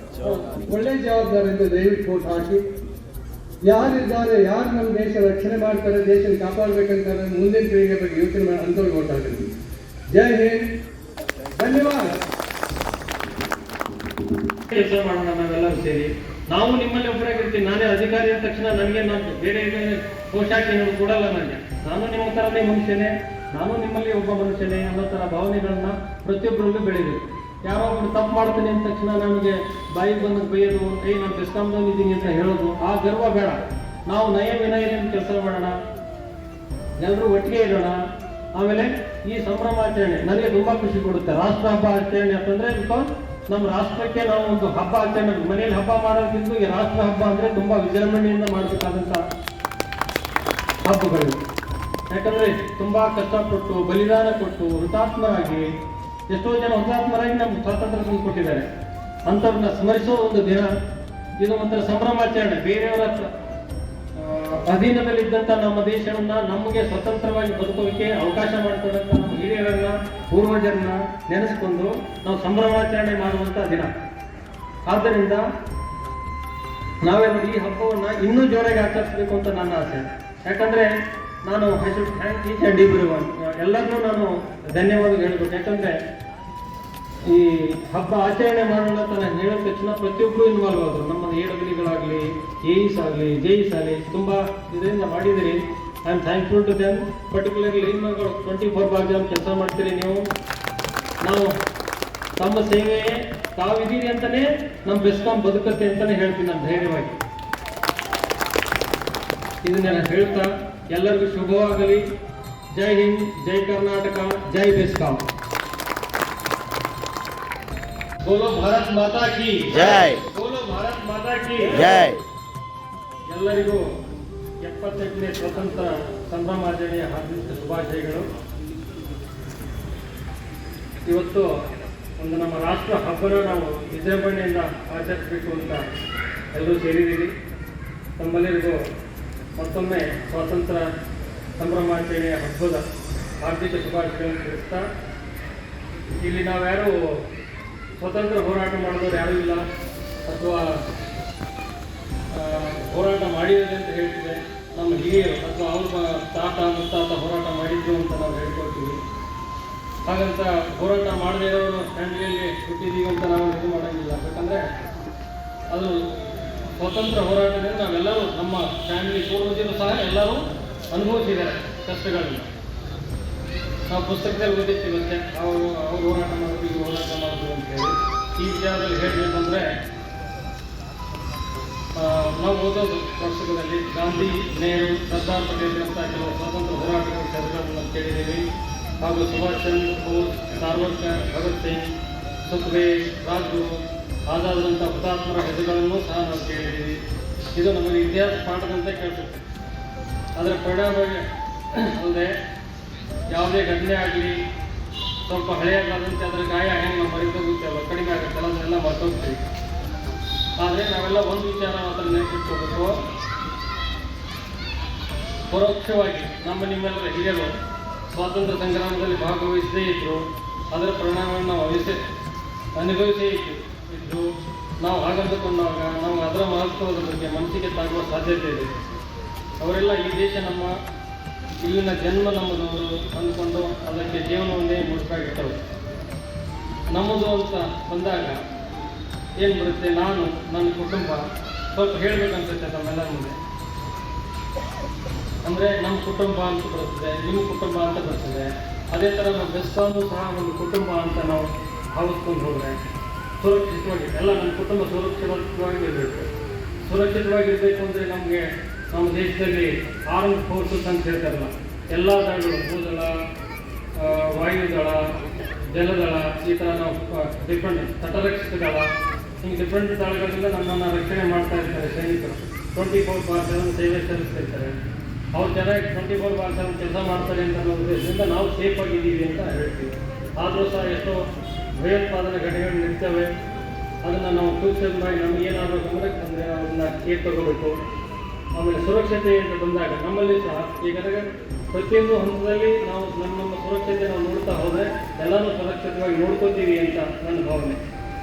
S4: ಒಳ್ಳೆ ಜವಾಬ್ದಾರಿಯಿಂದ ದಯವಿಟ್ಟು ವೋಟ್ ಹಾಕಿ. ಯಾರಿದ್ದಾರೆ, ಯಾರು ನಮ್ಮ ದೇಶ ರಕ್ಷಣೆ ಮಾಡ್ತಾರೆ, ದೇಶ ಕಾಪಾಡಬೇಕಂತಾರೆ, ಮುಂದಿನ ಪೀಳಿಗೆ ಬಗ್ಗೆ ಯೋಚನೆ ಮಾಡಿ ಅಂಥವ್ರಿಗೆ ವೋಟ್ ಹಾಕಿ. ಜೈ ಹಿಂದ್, ಧನ್ಯವಾದ.
S2: ಕೆಲಸ ಮಾಡೋಣ ನಾವೆಲ್ಲರೂ ಸೇರಿ. ನಾವು ನಿಮ್ಮಲ್ಲಿ ಒಬ್ಬರಾಗಿರ್ತೀವಿ. ನಾನೇ ಅಧಿಕಾರಿ ಅಂದ ತಕ್ಷಣ ನನಗೆ ನಾನು ಬೇರೆ ಪೋಷಾಕ ಏನಾದ್ರು ಕೊಡಲ್ಲ. ನಾನು ನಿಮ್ಮ ಥರನೇ ಮನುಷ್ಯನೇ, ನಾನು ನಿಮ್ಮಲ್ಲಿ ಒಬ್ಬ ಮನುಷ್ಯನೇ ಅನ್ನೋ ಥರ ಭಾವನೆಗಳನ್ನ ಪ್ರತಿಯೊಬ್ಬರಲ್ಲೂ ಬೆಳಿಬೇಕು. ಯಾರೋ ಒಬ್ಬರು ತಪ್ಪು ಮಾಡ್ತೀನಿ ಅಂದ ತಕ್ಷಣ ನನಗೆ ಬಾಯಿಗೆ ಬಂದು ಬೈಯೋದು, ನಾನು ಬೆಸ್ಕಾಂದವ್ನು ಇದ್ದೀನಿ ಅಂತ ಹೇಳೋದು, ಆ ಗರ್ವ ಬೇಡ. ನಾವು ನಯ ವಿನಯದಿಂದ ಕೆಲಸ ಮಾಡೋಣ, ಎಲ್ಲರೂ ಒಟ್ಟಿಗೆ ಇರೋಣ. ಆಮೇಲೆ ಈ ಸಂಭ್ರಮಾಚರಣೆ ನನಗೆ ತುಂಬ ಖುಷಿ ಕೊಡುತ್ತೆ. ರಾಷ್ಟ್ರ ಹಬ್ಬ ಆಚರಣೆ ಅಂತಂದರೆ ಬಿಕಾಸ್ ನಮ್ಮ ರಾಷ್ಟ್ರಕ್ಕೆ ನಾವು ಒಂದು ಹಬ್ಬ ಆಚರಣೆ, ಮನೆಯಲ್ಲಿ ಹಬ್ಬ ಮಾಡೋದಕ್ಕಿಂತ ಈ ರಾಷ್ಟ್ರ ಹಬ್ಬ ಅಂದರೆ ತುಂಬ ವಿಜೃಂಭಣೆಯಿಂದ ಮಾಡಬೇಕಾದಂಥ ಹಬ್ಬಗಳು.
S4: ಯಾಕಂದರೆ ತುಂಬ ಕಷ್ಟಪಟ್ಟು ಬಲಿದಾನ ಕೊಟ್ಟು ಹುತಾತ್ಮರಾಗಿ ಎಷ್ಟೋ ಜನ ಹುತಾತ್ಮರಾಗಿ ನಮ್ಗೆ ಸ್ವಾತಂತ್ರ್ಯ ತಂದು ಕೊಟ್ಟಿದ್ದಾರೆ. ಅಂಥವ್ರನ್ನ ಸ್ಮರಿಸೋ ಒಂದು ದಿನ ಇದು. ಒಂಥರ ಸಂಭ್ರಮಾಚರಣೆ. ಬೇರೆಯವರ ಅಧೀನದಲ್ಲಿದ್ದಂಥ ನಮ್ಮ ದೇಶವನ್ನ ನಮಗೆ ಸ್ವತಂತ್ರವಾಗಿ ಬದುಕೋಕೆ ಅವಕಾಶ ಮಾಡಿಕೊಡಂತ ನಮ್ಮ ಹಿರಿಯರನ್ನ ಪೂರ್ವಜರನ್ನ ನೆನೆಸ್ಕೊಂಡು ನಾವು ಸಂಭ್ರಮಾಚರಣೆ ಮಾಡುವಂಥ ದಿನ. ಆದ್ದರಿಂದ ನಾವೆಲ್ಲರೂ ಈ ಹಬ್ಬವನ್ನು ಇನ್ನೂ ಜೋರಾಗಿ ಆಚರಿಸಬೇಕು ಅಂತ ನನ್ನ ಆಸೆ. ಯಾಕಂದರೆ ನಾನು I should thank each and everyone, ಎಲ್ಲರಿಗೂ ನಾನು ಧನ್ಯವಾದ ಹೇಳಬೇಕು. ಯಾಕಂದರೆ ಈ ಹಬ್ಬ ಆಚರಣೆ ಮಾಡೋಣ ಅಂತ ನಾನು ಹೇಳಿದ ತಕ್ಷಣ ಪ್ರತಿಯೊಬ್ಬರು ಇನ್ವಾಲ್ವ್ ಆದರು. ನಮ್ಮ ಎಡಗಲಿಗಳಾಗಲಿ, ಎಇಸ್ ಆಗಲಿ, ಜೆಇಸ್ ಆಗಲಿ ತುಂಬ ಇದರಿಂದ ಮಾಡಿದಿರಿ. I am thankful to them. Particularly ಹೆಣ್ಮಗಳು 24/7 ಕೆಲಸ ಮಾಡ್ತೀರಿ ನೀವು. ನಾವು ತಮ್ಮ ಸೇವೆಯೇ ತಾವಿದ್ದೀರಿ ಅಂತಲೇ ನಮ್ಮ ಬೆಸ್ಕಾಂ ಬದುಕತ್ತೆ ಅಂತಲೇ ಹೇಳ್ತೀನಿ ನಾನು ಧೈರ್ಯವಾಗಿ. ಇದನ್ನೆಲ್ಲ ಹೇಳ್ತಾ ಎಲ್ಲರಿಗೂ ಶುಭವಾಗಲಿ. ಜೈ ಹಿಂದ್, ಜೈ ಕರ್ನಾಟಕ, ಜೈ ಬೆಸ್ಕಾಂ. बोलो भारत माता की
S1: जय,
S4: बोलो भारत माता की
S1: जय.
S4: ಎಲ್ಲರಿಗೂ 78ನೇ ಸ್ವತಂತ್ರ ಸಂಭ್ರಮಾಚರಣೆಯ ಹಾರ್ದಿಕ ಶುಭಾಶಯಗಳು. ಇವತ್ತು ಒಂದು ನಮ್ಮ ರಾಷ್ಟ್ರ ಹಬ್ಬನ ನಾವು ವಿಜೃಂಭಣೆಯಿಂದ ಆಚರಿಸಬೇಕು ಅಂತ ಎಲ್ಲರೂ ಸೇರಿದ್ದೀರಿ. ತಮ್ಮೆಲ್ಲರಿಗೂ ಮತ್ತೊಮ್ಮೆ ಸ್ವಾತಂತ್ರ್ಯ ಸಂಭ್ರಮಾಚರಣೆಯ ಹಬ್ಬದ ಹಾರ್ದಿಕ ಶುಭಾಶಯಗಳನ್ನು ತಿಳಿಸ್ತಾ, ಇಲ್ಲಿ ನಾವ್ಯಾರು ಸ್ವತಂತ್ರ ಹೋರಾಟ ಮಾಡಿದವರು ಯಾರೂ ಇಲ್ಲ, ಅಥವಾ ಹೋರಾಟ ಮಾಡಿದ್ದಾರೆ ಅಂತ ಹೇಳ್ತಿದೆ. ನಮ್ಮ ಹಿರಿಯರು ಅಥವಾ ಅವ್ರ ತಾತ ಮುತ್ತಾತ ಹೋರಾಟ ಮಾಡಿದ್ರು ಅಂತ ನಾವು ಹೇಳ್ಕೊಳ್ತೀವಿ. ಹಾಗಂತ ಹೋರಾಟ ಮಾಡದೇ ಇರೋರು ಫ್ಯಾಮಿಲಿಯಲ್ಲಿ ಹುಟ್ಟಿದ್ದೀವಿ ಅಂತ ನಾವು ಇದು ಮಾಡೋಂಗಿಲ್ಲ. ಯಾಕಂದರೆ ಅದು ಸ್ವತಂತ್ರ ಹೋರಾಟದಿಂದ ನಾವೆಲ್ಲರೂ ನಮ್ಮ ಫ್ಯಾಮಿಲಿ ಪೂರ್ವಜರು ಸಹ ಎಲ್ಲರೂ ಅನುಭವಿಸಿದ್ದಾರೆ ಕಷ್ಟಗಳನ್ನ. ನಾವು ಪುಸ್ತಕದಲ್ಲಿ ಓದಿರ್ತೀವಂತೆ ಅವರು ಹೋರಾಟ ಮಾಡೋದು, ಈಗ ಹೋರಾಟ ಮಾಡೋದು ಅಂತೇಳಿ. ಈ ವಿಚಾರದಲ್ಲಿ ಹೇಳಬೇಕಂದ್ರೆ ನಾವು ಓದೋದು ಪುಸ್ತಕದಲ್ಲಿ ಗಾಂಧಿ, ನೆಹರು, ಸರ್ದಾರ್ ಪಟೇಲ್ ಅಂತ ಕೆಲವು ಸ್ವಾತಂತ್ರ್ಯ ಹೋರಾಟಗಳ ಹೆಸರುಗಳನ್ನು ಕೇಳಿದ್ದೀವಿ. ಹಾಗೂ ಸುಭಾಷ್ ಚಂದ್ರ ಬೋಸ್, ಸಾವರ್ಕರ್, ಭಗತ್ ಸಿಂಗ್, ಸುಖದೇವ್, ರಾಜ್ಗುರು, ಆಜಾದ್ರಂಥ ಹುತಾತ್ಮರ ಹೆಸರುಗಳನ್ನು ಸಹ ನಾವು ಕೇಳಿದ್ದೀವಿ. ಇದು ನಮಗೆ ಇತಿಹಾಸ ಪಾಠದಂತೆ ಕೇಳಿಸುತ್ತೆ. ಅದರ ಪರಿಣಾಮವಾಗಿ ಅಲ್ಲದೆ ಯಾವುದೇ ಘಟನೆ ಆಗಲಿ ಸ್ವಲ್ಪ ಹಳೆಯದಾದಂತೆ ಅದರ ಗಾಯ ಹೆಂಗೆ ನಾವು ಮರೆತೋಗುತ್ತೇವಲ್ಲ, ಕಡಿಮೆ ಆಗುತ್ತಲ್ಲ, ಅದನ್ನೆಲ್ಲ ಮರ್ತೋಗ್ತೀವಿ. ಆದರೆ ನಾವೆಲ್ಲ ಒಂದು ವಿಚಾರ ಮಾತ್ರ ನೆನಪಿಟ್ಕೋಬೇಕು. ಪರೋಕ್ಷವಾಗಿ ನಮ್ಮ ನಿಮ್ಮೆಲ್ಲರ ಹಿರಿಯರು ಸ್ವಾತಂತ್ರ್ಯ ಸಂಗ್ರಾಮದಲ್ಲಿ ಭಾಗವಹಿಸದೇ ಇದ್ದರು. ಅದರ ಪರಿಣಾಮವನ್ನು ನಾವು ಅನುಭವಿಸೇ ಇದ್ದು ನಾವು ಹಾಗಂದುಕೊಂಡಾಗ ನಾವು ಅದರ ಮಹತ್ವದ ಬಗ್ಗೆ ಮನಸ್ಸಿಗೆ ತಾಗುವ ಸಾಧ್ಯತೆ ಇದೆ. ಅವರೆಲ್ಲ ಈ ದೇಶ ನಮ್ಮ, ಇಲ್ಲಿನ ಜನ್ಮ ನಮ್ಮದವರು ಅಂದ್ಕೊಂಡು ಅದಕ್ಕೆ ಜೀವನವನ್ನೇ ಮುಡುಪಾಗಿಟ್ಟರು. ನಮ್ಮದು ಅಂತ ಬಂದಾಗ ಏನು ಬರುತ್ತೆ, ನಾನು, ನನ್ನ ಕುಟುಂಬ, ಸ್ವಲ್ಪ ಹೇಳಬೇಕನ್ಸುತ್ತೆ ತಮ್ಮೆಲ್ಲರ ಮುಂದೆ. ಅಂದರೆ ನಮ್ಮ ಕುಟುಂಬ ಅಂತ ಬರ್ತದೆ, ನಿಮ್ಮ ಕುಟುಂಬ ಅಂತ ಬರ್ತದೆ. ಅದೇ ಥರ ನಮ್ಮ ಬೆಸ್ಕಾಂದು ಸಹ ಒಂದು ಕುಟುಂಬ ಅಂತ ನಾವು ಭಾವಿಸ್ಕೊಂಡು ಹೋದರೆ ಸುರಕ್ಷಿತವಾಗಿ ಎಲ್ಲ ನಮ್ಮ ಕುಟುಂಬ ಸುರಕ್ಷಿತವಾಗಿರಬೇಕು. ಸುರಕ್ಷಿತವಾಗಿರಬೇಕು ಅಂದರೆ ನಮಗೆ ನಮ್ಮ ದೇಶದಲ್ಲಿ ಆರ್ಮ್ಡ್ ಫೋರ್ಸಸ್ ಅಂತ ಹೇಳ್ತಾರಲ್ಲ, ಎಲ್ಲ ದಳಗಳು, ಭೂದಳ, ವಾಯುದಳ, ಜಲದಳ, ಈ ಥರ ನಾವು ಡಿಫ್ರೆಂಟ್ ತಟರಕ್ಷಕ ದಳ, ಹಿಂಗೆ ಡಿಫ್ರೆಂಟ್ ದಳಗಳಿಂದ ನಮ್ಮನ್ನು ರಕ್ಷಣೆ ಮಾಡ್ತಾ ಇರ್ತಾರೆ ಸೈನಿಕರು. 24/7 ಸೇವೆ ಸಲ್ಲಿಸ್ತಿರ್ತಾರೆ. ಅವ್ರು ಚೆನ್ನಾಗಿ 24/7 ಕೆಲಸ ಮಾಡ್ತಾರೆ ಅಂತ ಅನ್ನೋ ಉದ್ದೇಶದಿಂದ ನಾವು ಸೇಫ್ ಆಗಿದ್ದೀವಿ ಅಂತ ಹೇಳ್ತೀವಿ. ಆದರೂ ಸಹ ಎಷ್ಟೋ ಭಯೋತ್ಪಾದನೆ ಘಟನೆಗಳು ನಿಲ್ತವೆ. ಅದನ್ನು ನಾವು ಸೂಕ್ಷ್ಮವಾಗಿ ನಮಗೇನಾದರೂ ಗಮನಕ್ಕೆ ತಂದರೆ ನಾವು ಅದನ್ನು ಕೇರ್ ತಗೋಬೇಕು. ಆಮೇಲೆ ಸುರಕ್ಷತೆ ಅಂತ ಬಂದಾಗ ನಮ್ಮಲ್ಲಿ ಸಹ ಈಗ ಪ್ರತಿಯೊಂದು ಹಂತದಲ್ಲಿ ನಾವು ನಮ್ಮ ಸುರಕ್ಷತೆ ನಾವು ನೋಡ್ತಾ ಹೋದರೆ ಎಲ್ಲನೂ ಸುರಕ್ಷಿತವಾಗಿ ನೋಡ್ಕೋತೀವಿ ಅಂತ ನನ್ನ ಭಾವನೆ.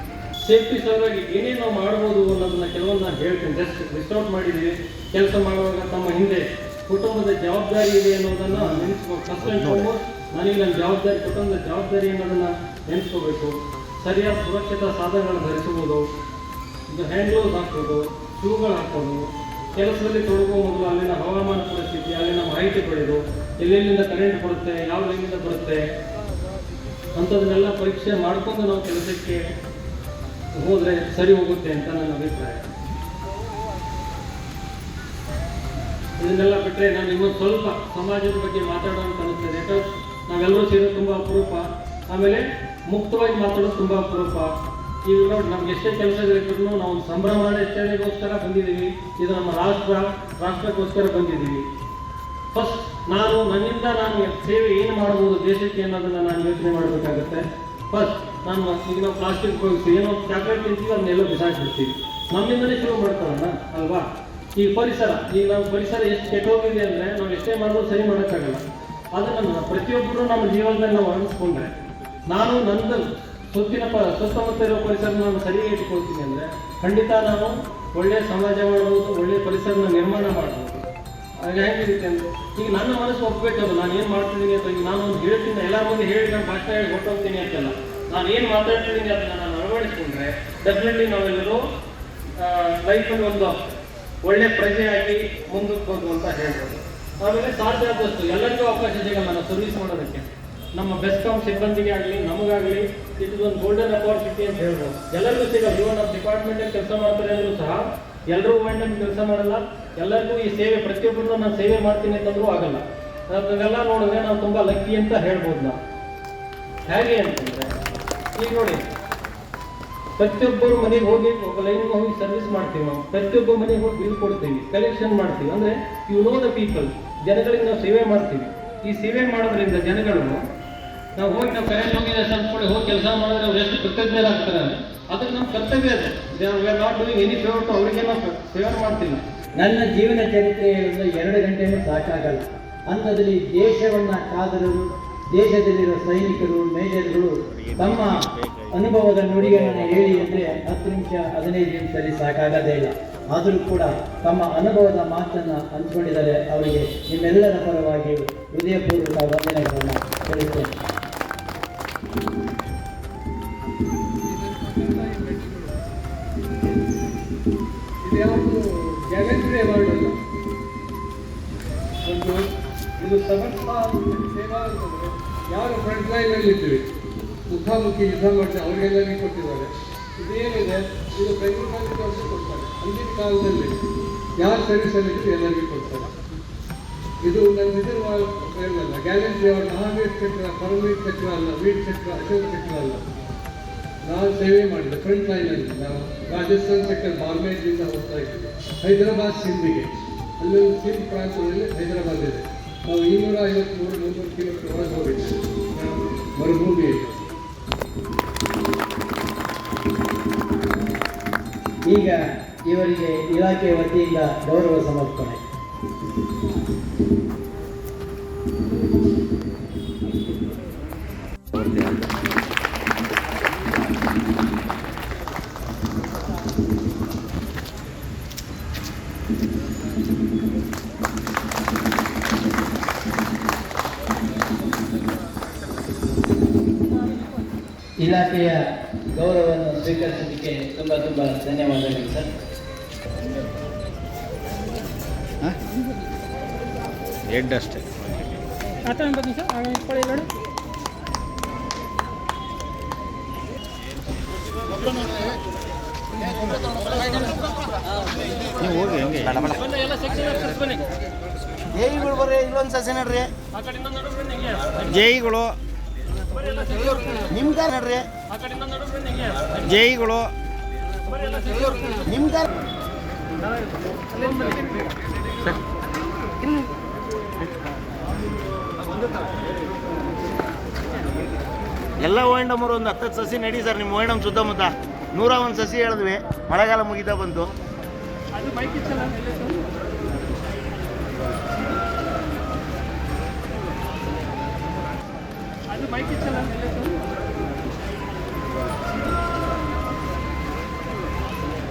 S4: ಸೇಫ್ಟಿ ಸಲುವಾಗಿ ಏನೇನು ನಾವು ಮಾಡ್ಬೋದು ಅನ್ನೋದನ್ನ ಕೆಲವೊಂದು ನಾನು ಹೇಳ್ತೀನಿ. ಜಸ್ಟ್ ಲಿಸ್ಟ್ ಔಟ್ ಮಾಡಿದ್ದೀವಿ. ಕೆಲಸ ಮಾಡುವಾಗ ತಮ್ಮ ಹಿಂದೆ ಕುಟುಂಬದ ಜವಾಬ್ದಾರಿ ಇದೆ ಅನ್ನೋದನ್ನು ನೆನೆಸ್ಬೇಕು. ಫಸ್ಟ್ ಆ್ಯಂಡ್ ಫಾರ್ಮೋಸ್ಟ್ ನನಗೆ ನನ್ನ ಜವಾಬ್ದಾರಿ, ಕುಟುಂಬದ ಜವಾಬ್ದಾರಿ ಅನ್ನೋದನ್ನು ನೆನೆಸ್ಕೋಬೇಕು. ಸರಿಯಾದ ಸುರಕ್ಷತಾ ಸಾಧನಗಳನ್ನು ಧರಿಸ್ಬೋದು, ಇದು ಹ್ಯಾಂಡ್ ಗ್ಲೌಸ್ ಹಾಕ್ಬೋದು, ಶೂಗಳು ಹಾಕ್ಬೋದು. ಕೆಲಸದಲ್ಲಿ ತೊಡಗುವ ಮೊದಲು ಅಲ್ಲಿನ ಹವಾಮಾನ ಪರಿಸ್ಥಿತಿ, ಅಲ್ಲಿನ ಮಾಹಿತಿ ಪಡೆದು ಎಲ್ಲೆಲ್ಲಿಂದ ಕರೆಂಟ್ ಬರುತ್ತೆ, ಯಾವ ಲೈನಿಂದ ಬರುತ್ತೆ ಅಂಥದನ್ನೆಲ್ಲ ಪರೀಕ್ಷೆ ಮಾಡಿಕೊಂಡು ನಾವು ಕೆಲಸಕ್ಕೆ ಹೋದರೆ ಸರಿ ಹೋಗುತ್ತೆ ಅಂತ ನನ್ನ ಅಭಿಪ್ರಾಯ. ಇದನ್ನೆಲ್ಲ ಬಿಟ್ಟರೆ ನಾನು ಇನ್ನೊಂದು ಸ್ವಲ್ಪ ಸಮಾಜದ ಬಗ್ಗೆ ಮಾತಾಡೋಣ ಅನಿಸ್ತದೆ. ಯಾಕಂದ್ರೆ ನಾವೆಲ್ಲರೂ ಸೇರೋದು ತುಂಬ ಅಪರೂಪ, ಆಮೇಲೆ ಮುಕ್ತವಾಗಿ ಮಾತಾಡೋದು ತುಂಬ ಅಪರೂಪ. ಈಗ ನೋಡಿ, ನಮ್ಗೆ ಎಷ್ಟೇ ಕೆಲಸಗಳಿದ್ರು ನಾವು ಒಂದು ಸಂಭ್ರಮಾಚರಣೆಗೋಸ್ಕರ ಬಂದಿದ್ದೀವಿ. ಇದು ನಮ್ಮ ರಾಷ್ಟ್ರಕ್ಕೋಸ್ಕರ ಬಂದಿದ್ದೀವಿ.
S5: ಫಸ್ಟ್ ನನ್ನಿಂದ ನಾನು ಸೇವೆ ಏನು ಮಾಡ್ಬೋದು ದೇಶಕ್ಕೆ ಅನ್ನೋದನ್ನು ನಾನು ಯೋಚನೆ ಮಾಡಬೇಕಾಗುತ್ತೆ. ಫಸ್ಟ್ ಈಗ ನಾವು ಪ್ಲಾಸ್ಟಿಕ್ ಉಪಯೋಗಿಸ್ತೀವಿ, ಏನೋ ಚಾಕ್ಲೇಟ್ ತಿಂತೀವಿ, ಅದನ್ನೆಲ್ಲ ಬಿಸಾಕ್ಬಿಡ್ತೀವಿ. ನಮ್ಮಿಂದಲೇ ಶುರು ಮಾಡ್ಕೊಳ್ಳೋಣ ಅಲ್ವಾ? ಈ ಪರಿಸರ, ಈಗ ನಾವು ಪರಿಸರ ಎಷ್ಟು ಕೆಟ್ಟೋಗಿದೆ ಅಂದರೆ ನಾವು ಎಷ್ಟೇ ಮಾಡಿದ್ರು ಸರಿ ಮಾಡೋಕ್ಕಾಗಲ್ಲ. ಅದನ್ನು ಪ್ರತಿಯೊಬ್ಬರು ನಮ್ಮ ಜೀವನದಲ್ಲಿ ನಾವು ಅನಿಸ್ಕೊಂಡ್ರೆ, ನಾನು ನಂದು ಸುತ್ತಮುತ್ತ ಇರೋ ಪರಿಸರ ನಾನು ಸರಿಯಾಗಿ ಇಟ್ಕೊಳ್ತೀನಿ ಅಂದರೆ ಖಂಡಿತ ನಾನು ಒಳ್ಳೆಯ ಸಮಾಜ ಮಾಡ್ಬೋದು, ಒಳ್ಳೆಯ ಪರಿಸರನ ನಿರ್ಮಾಣ ಮಾಡ್ಬೋದು. ಹಾಗೆ ಹೇಗಿರುತ್ತೆ ಅಂದರೆ ಈಗ ನನ್ನ ಮನಸ್ಸು ಒಪ್ಪಬೇಕಲ್ಲ, ನಾನು ಏನು ಮಾಡ್ತಿದ್ದೀನಿ ಅಂತ. ಈಗ ನಾನು ಒಂದು ಹೇಳ್ತೀನಿ, ಎಲ್ಲರ ಮುಂದೆ ಹೇಳಿ ನಾನು ಭಾಷಣ ಹೇಳಿ ಹೊಟ್ಟೋಗ್ತೀನಿ ಅಂತಲ್ಲ, ನಾನು ಏನು ಮಾತಾಡ್ತಿದ್ದೀನಿ ಅದನ್ನು ನಾನು ಅಳವಡಿಸ್ಕೊಂಡ್ರೆ ಡೆಫಿನೆಟ್ಲಿ ನಾವೆಲ್ಲರೂ ಲೈಫಲ್ಲಿ ಒಂದು ಒಳ್ಳೆ ಪ್ರಜೆಯಾಗಿ ಮುಂದಕ್ಕೋದು ಅಂತ ಹೇಳ್ಬೋದು. ಆಮೇಲೆ ಸಾಧ್ಯ ಆದಷ್ಟು ಎಲ್ಲರಿಗೂ ಅವಕಾಶ ಸಿಗಲ್ಲ ನಾವು ಸರ್ವಿಸ್ ಮಾಡೋದಕ್ಕೆ. ನಮ್ಮ ಬೆಸ್ಕಾಂ ಸಿಬ್ಬಂದಿಗೆ ಆಗಲಿ ನಮಗಾಗಲಿ ಇದು ಒಂದು ಗೋಲ್ಡನ್ ಅಪಾರ್ಚುನಿಟಿ ಅಂತ ಹೇಳ್ಬೋದು. ಎಲ್ಲರಿಗೂ ಸಿಗಲ್ಲ. ಇವನ್ ನಮ್ಮ ಡಿಪಾರ್ಟ್ಮೆಂಟಲ್ಲಿ ಕೆಲಸ ಮಾಡ್ತಾರೆ ಅಂದರೂ ಸಹ ಎಲ್ಲರೂ ಮೈಂಡಲ್ಲಿ ಕೆಲಸ ಮಾಡಲ್ಲ. ಎಲ್ಲರಿಗೂ ಈ ಸೇವೆ ಪ್ರತಿಯೊಬ್ಬರು ನಾನು ಸೇವೆ ಮಾಡ್ತೀನಿ ಅಂತಂದ್ರೂ ಆಗಲ್ಲ. ಅದನ್ನೆಲ್ಲ ನೋಡಿದ್ರೆ ನಾವು ತುಂಬ ಲಕ್ಕಿ ಅಂತ ಹೇಳ್ಬೋದು. ನಾವು ಹೇಗೆ ಅಂತಂದರೆ ಈಗ ನೋಡಿ, ಪ್ರತಿಯೊಬ್ಬರು ಮನೆಗೆ ಹೋಗಿ ಲೈನ್ಗೆ ಹೋಗಿ ಸರ್ವಿಸ್ ಮಾಡ್ತೀವಿ. ನಾವು ಪ್ರತಿಯೊಬ್ಬರು ಮನೆಗೆ ಹೋಗಿ ಬಿಲ್ ಕೊಡ್ತೀವಿ, ಕಲೆಕ್ಷನ್ ಮಾಡ್ತೀವಿ. ಅಂದರೆ ಯು ನೋ ದ ಪೀಪಲ್, ಜನಗಳಿಗೆ ನಾವು ಸೇವೆ ಮಾಡ್ತೀವಿ. ಈ ಸೇವೆ ಮಾಡೋದ್ರಿಂದ ಜನಗಳು ನಾವು ಹೋಗಿ ನಾವು ಕರೆಂಟ್ ಹೋಗಿದೆ ಸ್ವಲ್ಪ ಹೋಗಿ ಕೆಲಸ ಮಾಡಿದ್ರೆ ಅವ್ರು ಎಷ್ಟು ಕೃತಜ್ಞರಾಗ್ತಾರೆ. ಅದಕ್ಕೆ ನಮ್ಮ ಕರ್ತವ್ಯ ಇದೆ. We are not doing any favour to ಅವರಿಗೆ ನಾವು ಸೇವೆ ಮಾಡ್ತಿಲ್ಲ.
S2: ನನ್ನ ಜೀವನ ಚರಿತ್ರೆ 2 ಗಂಟೆನೂ ಸಾಕಾಗಲ್ಲ. ಅಂಥದ್ರಲ್ಲಿ ದೇಶವನ್ನು ಕಾದರೂ ದೇಶದಲ್ಲಿರೋ ಸೈನಿಕರು ಮೇಜರ್ಗಳು ತಮ್ಮ ಅನುಭವದ ನುಡಿಗಳನ್ನು ಹೇಳಿ ಅಂದರೆ 10 ನಿಮಿಷ 15 ನಿಮಿಷದಲ್ಲಿ ಸಾಕಾಗದೇ ಇಲ್ಲ. ಆದರೂ ಕೂಡ ತಮ್ಮ ಅನುಭವದ ಮಾತನ್ನು ಹಂಚಿಕೊಂಡಿದ್ದಾರೆ. ಅವರಿಗೆ ನಿಮ್ಮೆಲ್ಲರ ಪರವಾಗಿ ಹೃದಯಪೂರ್ವಕ ವಂದನೆಗಳನ್ನು ತಿಳಿಸ್ತೇನೆ.
S4: ಇದು ಯಾವುದು ಗ್ಯಾಲೆಂಟ್ರಿ ಅವಾರ್ಡ್ ಅಲ್ಲ, ಒಂದು ಇದು ಸಮರ್ಥ ಸೇವಾ ಅಂತಂದರೆ ಯಾರು ಫ್ರಂಟ್ ಲೈನಲ್ಲಿ ಇದ್ದೀವಿ, ಮುಖಾಮುಖಿ ಯುದ್ಧ ಮಾಡ್ತಾರೆ ಅವ್ರಿಗೆಲ್ಲರಿಗೂ ಕೊಟ್ಟಿದ್ದಾರೆ. ಇದೇನಿದೆ, ಇದು ಬೆಂಗಳೂರಲ್ಲಿ ಕೊಡ್ತಾರೆ. ಅಂದಿನ ಕಾಲದಲ್ಲಿ ಯಾರು ಸರ್ವಿಸಲ್ಲಿದ್ದು ಎಲ್ಲರಿಗೂ ಕೊಡ್ತಾರೆ. ಇದು ನನ್ನ ಇದಲ್ಲ, ಗ್ಯಾಲೆಂಟ್ರಿ ಅವಾರ್ಡ್ ಮಹಾವೀರ್ ಚಕ್ರ, ಪರಮವೀರ್ ಚಕ್ರ ಅಲ್ಲ, ವೀರ್ ಚಕ್ರ, ಅಶೋಕ್ ಚಕ್ರ ಅಲ್ಲ. ನಾವು ಸೇವೆ ಮಾಡಿದೆ ಫ್ರಂಟ್ ಲೈನಲ್ಲಿ. ನಾವು ರಾಜಸ್ಥಾನ್ ಸೆಕ್ಟರ್ ಬಾರ್ಮೇಜಿಂದ ಹೋಗ್ತಾ ಇದ್ದೀವಿ ಹೈದರಾಬಾದ್ ಸಿಂಧಿಗೆ. ಅಲ್ಲೊಂದು ಸಿಂಧ್ ಪ್ರಾಂತದಲ್ಲಿ ಹೈದರಾಬಾದ್ ಇದೆ. ನಾವು 253-300 ಕಿಲೋಮೀಟರ್ ಒಳಗೆ ಹೋಗಿದ್ದೀವಿ ಮರುಭೂಮಿಯಲ್ಲಿ.
S2: ಈಗ ಇವರಿಗೆ ಇಲಾಖೆ ವತಿಯಿಂದ ಗೌರವ ಸಮರ್ಪಣೆ. ಇಲಾಖೆಯ ಗೌರವವನ್ನು ಸ್ವೀಕರಿಸೋದಕ್ಕೆ ತುಂಬ ಧನ್ಯವಾದಗಳು ಸರ್.
S3: ಹೆಡ್ ಅಷ್ಟೇ. ನೀವು ಹೋಗಿ ಹಂಗೆ ಜೈಗಳು ಬರ್ರಿ, ಇಲ್ಲೊಂದು ಸಸಿ ನಡ್ರಿ. ಜೈಗಳು ನಿಮ್ಗೆ ನಡ್ರಿ, ಜೈಗಳು ನಿಮ್ಗೆ ಎಲ್ಲ ಓಯಂಡಮ್ಮರು ಒಂದು 10 ಸಸಿ ನಡಿ ಸರ್. ನಿಮ್ಮ ಓಯಂಡಮ್ ಸುತ್ತಮುತ್ತ 101 ಸಸಿ ಹೇಳಿದ್ವಿ. ಮಳೆಗಾಲ ಮುಗಿತಾ ಬಂತು.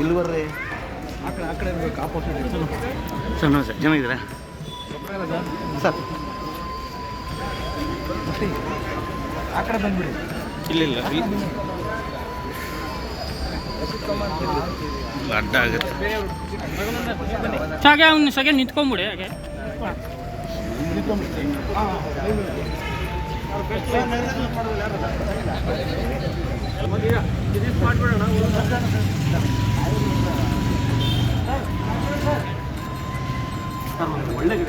S3: ಇಲ್ಲಿ ಬರ್ರಿ, ಆ ಕಡೆ ಆಪೋಸಿಟ್ ಸರ್. ಚೆನ್ನಾಗಿದ್ದೀರಾ ಸರ್? ಆ ಕಡೆ ಬಂದ್ಬಿಡಿ. ಇಲ್ಲ ಅಡ್ಡ ಆಗುತ್ತೆ.
S6: ಹಾಗೆ ಅವ್ನು ಸಗೆ ನಿಂತ್ಕೊಂಡ್ಬಿಡಿ. ಹಾಗೆ
S3: ಒಳ್ಳೆ ಗಿಡ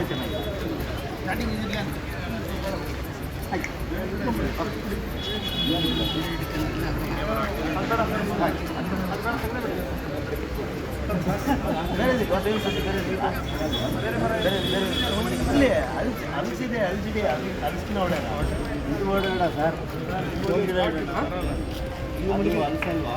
S3: ಚೆನ್ನಾಗಿದೆ. ಅಲ್ಲಿ ಅಲ್ಸಿದೆ ಅಲ್ಸಿನ ಓಡಾಡ ಇದು ಓಡಾಡ ಸರ್ ಅಲ್ಸಲ್ವಾ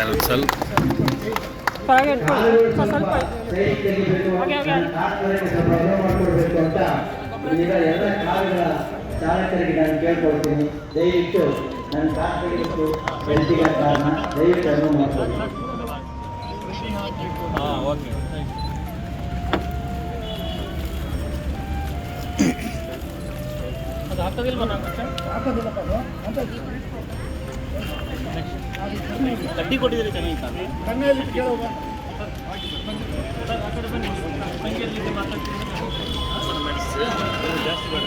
S1: ಸ್ವಲ್ಪ
S6: ಹೊರಗೆ ಇಟ್ಕೊಳ್ಳಿ. ಸ್ವಲ್ಪ ಹಾಗೆ ಹಾಗೆ
S2: ಮಾಡ್ಕೊಡ್ಬೇಕು ಅಂತ ಈಗ ಎಲ್ಲ ಕಾರುಗಳ ಚಾಲಕರಿಗೆ ನಾನು ಕೇಳ್ಕೊಡ್ತೀನಿ. ದಯವಿಟ್ಟು ನನ್ನ ಕಾರ್ ತೆಗೆದು ಹೆಲ್ತಿಗೆ ಕಾರಣ ದಯವಿಟ್ಟು ಅನುವು ಮಾಡ್ಕೊಳ್ಳಿ.
S6: ಅದು ಹಾಕೋದಿಲ್ವ ನಾನು ಕಡ್ಡಿ ಕೊಟ್ಟಿದ್ರೆ ಚೆನ್ನಾಗಿತ್ತು. ಆ ಕಡೆ ಬನ್ನಿ, ತಂಗಿಯಲ್ಲಿ ಮಾತಾಡ್ತೀನಿ ಜಾಸ್ತಿ ಬೇಡ.